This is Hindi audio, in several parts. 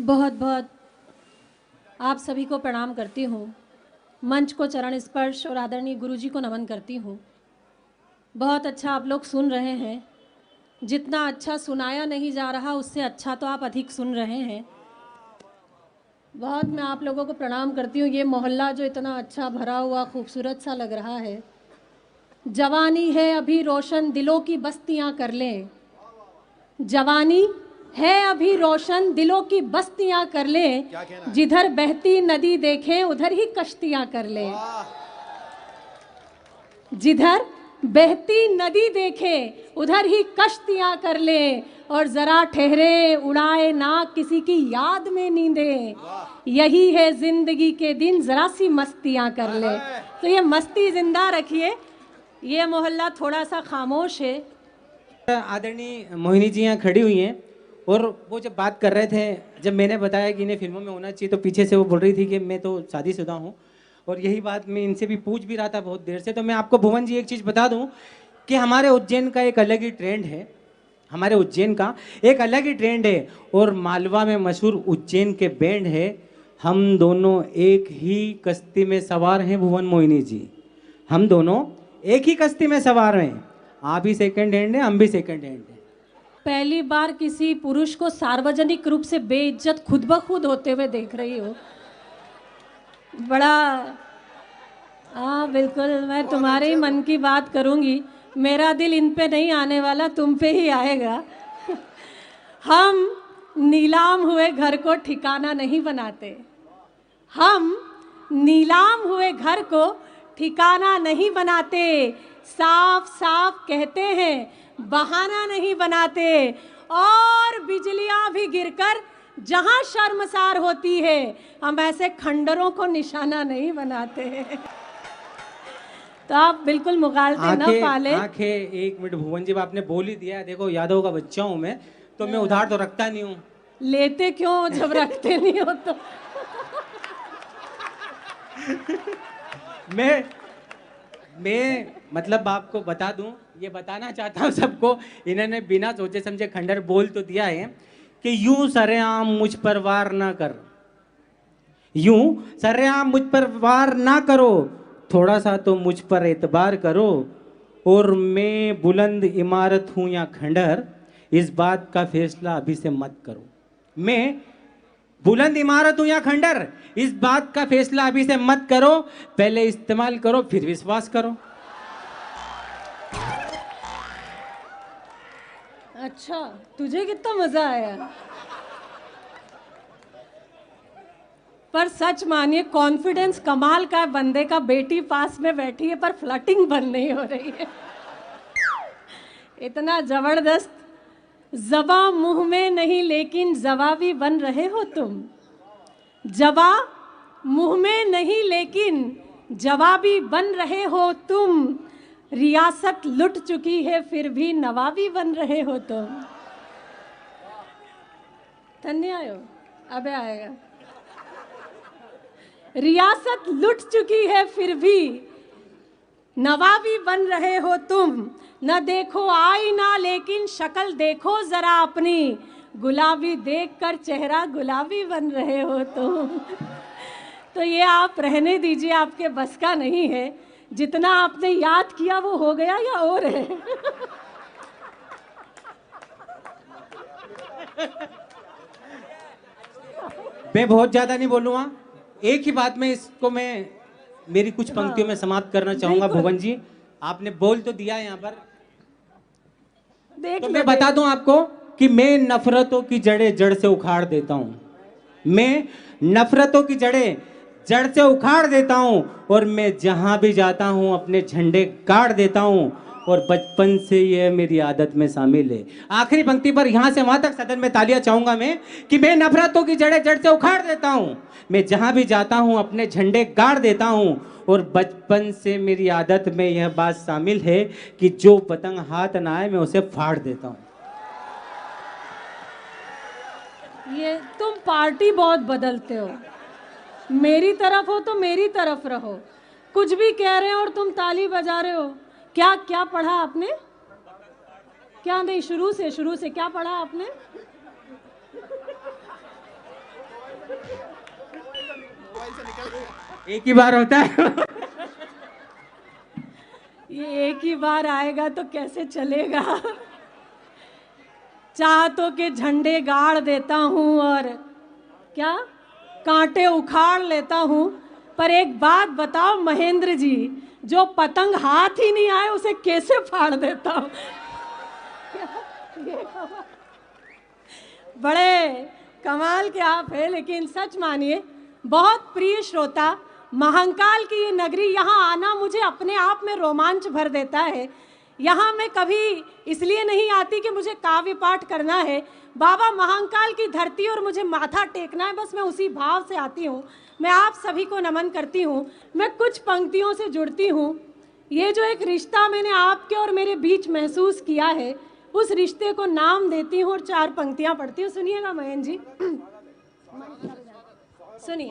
बहुत बहुत आप सभी को प्रणाम करती हूँ। मंच को चरण स्पर्श और आदरणीय गुरुजी को नमन करती हूँ। बहुत अच्छा आप लोग सुन रहे हैं। जितना अच्छा सुनाया नहीं जा रहा उससे अच्छा तो आप अधिक सुन रहे हैं। बहुत मैं आप लोगों को प्रणाम करती हूँ। ये मोहल्ला जो इतना अच्छा भरा हुआ खूबसूरत सा लग रहा है। जवानी है अभी रोशन दिलों की बस्तियाँ कर लें। जवानी है अभी रोशन दिलों की बस्तियां कर लें। जिधर बहती नदी देखें उधर ही कश्तियां कर लें। जिधर बहती नदी देखें उधर ही कश्तियां कर लें। और जरा ठहरे उड़ाए ना किसी की याद में नींदें। यही है जिंदगी के दिन जरा सी मस्तियां कर लें। तो ये मस्ती जिंदा रखिए। ये मोहल्ला थोड़ा सा खामोश है। आदरणीय मोहिनी जी यहाँ खड़ी हुई हैं और वो जब बात कर रहे थे, जब मैंने बताया कि इन्हें फिल्मों में होना चाहिए तो पीछे से वो बोल रही थी कि मैं तो शादीशुदा हूँ। और यही बात मैं इनसे भी पूछ भी रहा था बहुत देर से। तो मैं आपको भुवन जी एक चीज़ बता दूँ कि हमारे उज्जैन का एक अलग ही ट्रेंड है। हमारे उज्जैन का एक अलग ही ट्रेंड है और मालवा में मशहूर उज्जैन के बैंड है। हम दोनों एक ही कश्ती में सवार हैं भुवन मोहिनी जी। हम दोनों एक ही कश्ती में सवार हैं। आप भी सेकंड हैंड है, हम भी सेकंड हैंड है। पहली बार किसी पुरुष को सार्वजनिक रूप से बेइज्जत खुद ब खुद होते हुए देख रही हो। बड़ा हाँ बिल्कुल, मैं तुम्हारे ही मन की बात करूंगी। मेरा दिल इन पे नहीं आने वाला, तुम पे ही आएगा। हम नीलाम हुए घर को ठिकाना नहीं बनाते। हम नीलाम हुए घर को ठिकाना नहीं बनाते। साफ साफ कहते हैं, बहाना नहीं बनाते। और बिजलियां भी गिरकर जहां शर्मसार होती है, हम ऐसे खंडरों को निशाना नहीं बनाते। तो आप बिल्कुल मुगालते न पाले। आंखें एक मिनट भुवन जी, आपने बोल ही दिया। देखो यादव का बच्चा हूं मैं, तो मैं उधार तो रखता नहीं हूँ। लेते क्यों जब रखते नहीं हो तो? मैं मतलब आपको बता दूं, ये बताना चाहता हूं सबको। इन्होंने बिना सोचे समझे खंडर बोल तो दिया है कि यूं सरेआम मुझ पर वार ना कर। यूं सरेआम मुझ पर वार ना करो, थोड़ा सा तो मुझ पर एतबार करो। और मैं बुलंद इमारत हूं या खंडर, इस बात का फैसला अभी से मत करो। मैं बुलंद इमारत हूं या खंडर, इस बात का फैसला अभी से मत करो। पहले इस्तेमाल करो फिर विश्वास करो। अच्छा, तुझे कितना मजा आया। पर सच मानिए, कॉन्फिडेंस कमाल का है बंदे का। बेटी पास में बैठी है पर फ्लर्टिंग बंद नहीं हो रही है। इतना जबरदस्त। जबा मुंह में नहीं लेकिन जवाबी बन रहे हो तुम। जबा मुंह में नहीं लेकिन जवाबी बन रहे हो तुम। रियासत लुट चुकी है फिर भी नवाबी बन रहे हो तुम। धन्य आयो, अबे आएगा। रियासत लुट चुकी है फिर भी नवाबी बन रहे हो तुम। न देखो आईना लेकिन शक्ल देखो जरा अपनी। गुलाबी देखकर चेहरा गुलाबी बन रहे हो तुम। तो ये आप रहने दीजिए, आपके बस का नहीं है। जितना आपने याद किया वो हो गया या और है? मैं बहुत ज्यादा नहीं बोलूंगा। एक ही बात में इसको मैं मेरी कुछ पंक्तियों में समाप्त करना चाहूंगा। भुवन जी, आपने बोल तो दिया यहाँ पर, तो मैं बता दूं आपको कि मैं नफरतों की जड़ें जड़ से उखाड़ देता हूं। मैं नफरतों की जड़ें जड़ से उखाड़ देता हूं और मैं जहां भी जाता हूं अपने झंडे गाड़ देता हूं। और बचपन से यह मेरी आदत में शामिल है। आखिरी पंक्ति पर यहां से वहां तक सदन में तालियां चाहूंगा मैं कि मैं नफरतों की जड़ें जड़ से उखाड़ देता हूं, मैं जहां भी जाता हूं अपने झंडे गाड़ देता हूं। और बचपन से मेरी आदत में यह बात शामिल है कि जो पतंग हाथ ना आए मैं उसे फाड़ देता हूं। ये तुम पार्टी बहुत बदलते हो। मेरी तरफ हो तो मेरी तरफ रहो। कुछ भी कह रहे हो और तुम ताली बजा रहे हो। क्या क्या पढ़ा आपने? क्या नहीं, शुरू से क्या पढ़ा आपने? एक ही बार होता है। ये एक ही बार आएगा तो कैसे चलेगा। चाहतों के झंडे गाड़ देता हूँ और क्या कांटे उखाड़ लेता हूँ, पर एक बात बताओ महेंद्र जी, जो पतंग हाथ ही नहीं आए उसे कैसे फाड़ देता हूँ। बड़े कमाल के आप हैं, लेकिन सच मानिए बहुत प्रिय श्रोता, महाकाल की ये नगरी, यहाँ आना मुझे अपने आप में रोमांच भर देता है। यहाँ मैं कभी इसलिए नहीं आती कि मुझे काव्य पाठ करना है, बाबा महाकाल की धरती और मुझे माथा टेकना है, बस मैं उसी भाव से आती हूँ। मैं आप सभी को नमन करती हूँ। मैं कुछ पंक्तियों से जुड़ती हूँ। ये जो एक रिश्ता मैंने आपके और मेरे बीच महसूस किया है, उस रिश्ते को नाम देती हूँ और 4 पंक्तियाँ पढ़ती हूँ। सुनिएगा मयन जी, सुनिए।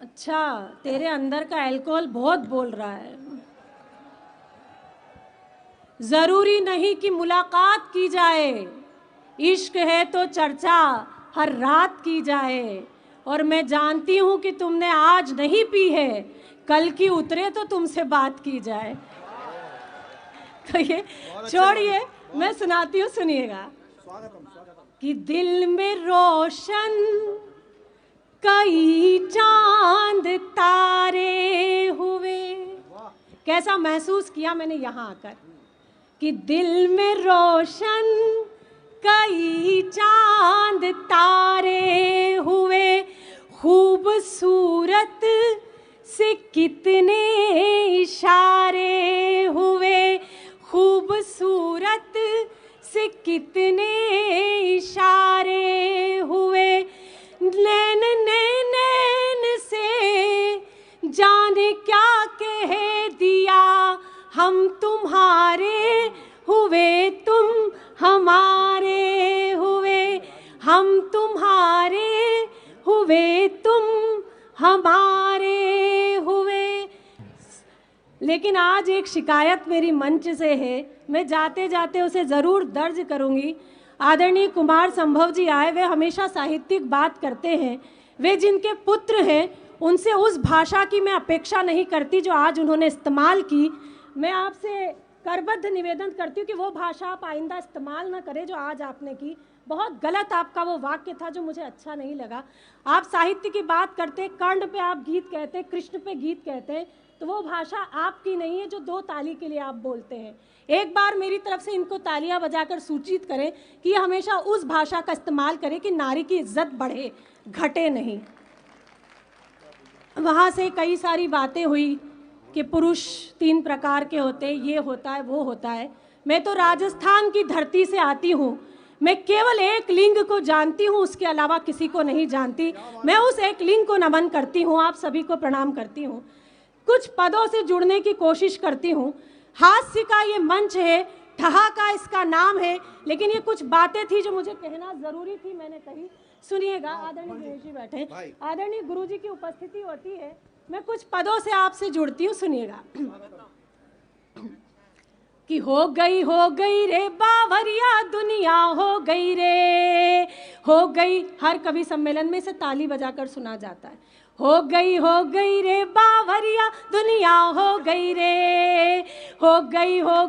अच्छा, तेरे अंदर का अल्कोहल बहुत बोल रहा है। जरूरी नहीं कि मुलाकात की जाए, इश्क है तो चर्चा हर रात की जाए, और मैं जानती हूं कि तुमने आज नहीं पी है, कल की उतरे तो तुमसे बात की जाए। तो ये छोड़िए, मैं सुनाती हूँ, सुनिएगा। कि दिल में रोशन कई चांद तारे हुए, कैसा महसूस किया मैंने यहाँ आकर, कि दिल में रोशन कई चांद तारे हुए, खूबसूरत से कितने इशारे हुए, खूबसूरत से कितने इशारे हुए, नैन नैन नैन से जाने क्या कह दिया, हम तुम्हारे हुए तुम हमारे हुए, हम तुम्हारे हुए तुम हमारे हुए। लेकिन आज एक शिकायत मेरी मंच से है, मैं जाते जाते उसे ज़रूर दर्ज करूंगी। आदरणीय कुमार संभव जी आए, वे हमेशा साहित्यिक बात करते हैं। वे जिनके पुत्र हैं उनसे उस भाषा की मैं अपेक्षा नहीं करती जो आज उन्होंने इस्तेमाल की। मैं आपसे करबद्ध निवेदन करती हूँ कि वो भाषा आप आइंदा इस्तेमाल ना करें जो आज आपने की। बहुत गलत आपका वो वाक्य था जो मुझे अच्छा नहीं लगा। आप साहित्य की बात करते, कर्ण पे आप गीत कहते, कृष्ण पे गीत कहते, तो वो भाषा आपकी नहीं है जो 2 ताली के लिए आप बोलते हैं। एक बार मेरी तरफ से इनको तालियां बजाकर सूचित करें कि ये हमेशा उस भाषा का इस्तेमाल करें कि नारी की इज्जत बढ़े, घटे नहीं। वहाँ से कई सारी बातें हुई कि पुरुष 3 प्रकार के होते, ये होता है, वो होता है। मैं तो राजस्थान की धरती से आती हूँ, मैं केवल एक लिंग को जानती हूँ, उसके अलावा किसी को नहीं जानती। मैं उस एक लिंग को नमन करती हूँ, आप सभी को प्रणाम करती हूँ। कुछ पदों से जुड़ने की कोशिश करती हूँ। हास्य का ये मंच है, ठहाका इसका नाम है, लेकिन ये कुछ बातें थी जो मुझे कहना जरूरी थी, मैंने कही। सुनिएगा, आदरणीय गुरु जी बैठे, आदरणीय गुरु जी की उपस्थिति होती है, मैं कुछ पदों से आपसे जुड़ती हूँ, सुनिएगा। कि हो गई रे बावरिया दुनिया, हो गई रे, हो गई। हर कवि सम्मेलन में से ताली बजाकर सुना जाता है। हो गई रे बावरिया दुनिया, हो गई रे, हो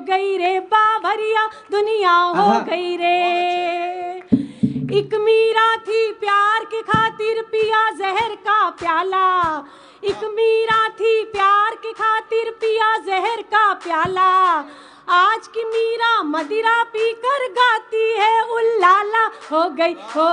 गई रे बावरिया दुनिया, हो गई रे। एक मीरा थी प्यार की खातिर पिया जहर का प्याला, एक मीरा थी प्यार की खातिर पिया जहर का प्याला, आज की मीरा मदिरा पीकर गाती है उल्लाला। हो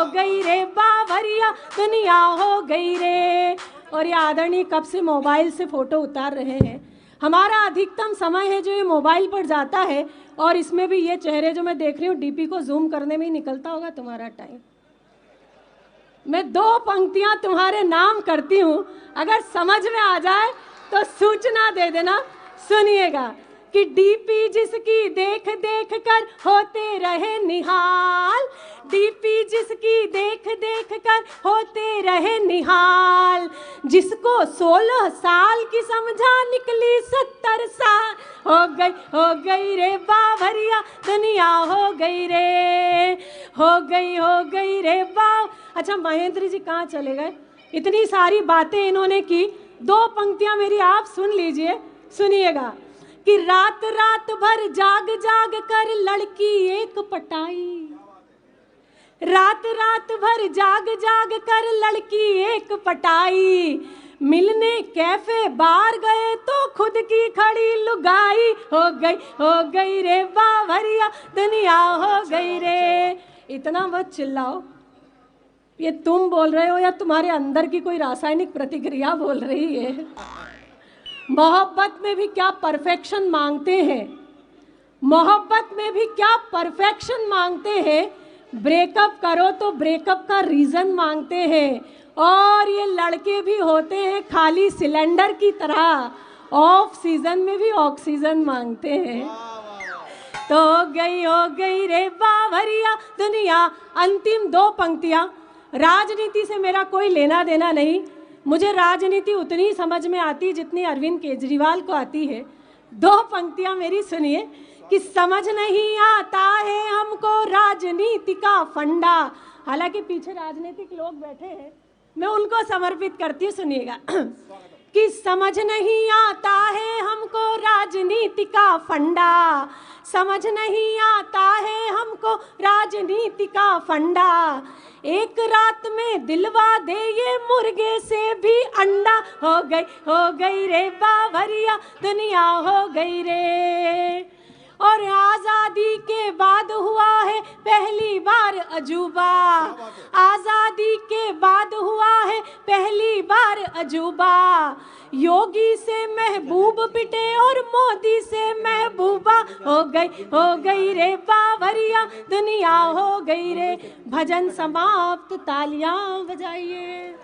गई रे बावरिया दुनिया, हो गई रे। और ये आदरणीय कब से मोबाइल से फ़ोटो उतार रहे हैं। हमारा अधिकतम समय है जो ये मोबाइल पर जाता है, और इसमें भी ये चेहरे जो मैं देख रही हूँ डीपी को जूम करने में ही निकलता होगा तुम्हारा टाइम। मैं 2 पंक्तियाँ तुम्हारे नाम करती हूँ, अगर समझ में आ जाए तो सूचना दे देना। सुनिएगा कि डीपी जिसकी देख देख कर होते रहे निहाल, डीपी जिसकी देख देख कर होते रहे निहाल, जिसको 16 साल की समझा निकली 70 साल। हो गई रे बावरिया दुनिया, हो गई रे, हो गई रे बाव। अच्छा महेंद्र जी कहाँ चले गए? इतनी सारी बातें इन्होंने की, 2 पंक्तियां मेरी आप सुन लीजिए, सुनिएगा कि रात रात भर जाग जाग कर लड़की एक पटाई, रात रात भर जाग जाग कर लड़की एक पटाई, मिलने कैफे बार गए तो खुद की खड़ी लुगाई, हो गई रे बावरिया दुनिया हो गई रे। इतना मत चिल्लाओ, ये तुम बोल रहे हो या तुम्हारे अंदर की कोई रासायनिक प्रतिक्रिया बोल रही है? मोहब्बत में भी क्या परफेक्शन मांगते हैं, मोहब्बत में भी क्या परफेक्शन मांगते हैं। ब्रेकअप करो तो ब्रेकअप का रीज़न मांगते हैं, और ये लड़के भी होते हैं खाली सिलेंडर की तरह, ऑफ सीजन में भी ऑक्सीजन मांगते हैं। तो हो गई रे बावरिया दुनिया। अंतिम 2 पंक्तियां, राजनीति से मेरा कोई लेना देना नहीं, मुझे राजनीति उतनी समझ में आती जितनी अरविंद केजरीवाल को आती है। 2 पंक्तियां मेरी सुनिए कि समझ नहीं आता है हमको राजनीति का फंडा। हालांकि पीछे राजनीतिक लोग बैठे हैं, मैं उनको समर्पित करती हूँ, सुनिएगा कि समझ नहीं आता है हमको राजनीति का फंडा, समझ नहीं आता है हमको राजनीति का फंडा, एक रात में दिलवा दे ये मुर्गे से भी अंडा, हो गई रे बावरिया दुनिया हो गई रे। और आज़ादी के बाद हुआ है पहली बार अजूबा, आज़ादी के बाद हुआ है पहली बार अजूबा, योगी से महबूब पिटे और मोदी से महबूबा, हो गई रे बावरिया दुनिया हो गई रे। भजन समाप्त, तालियां बजाइए।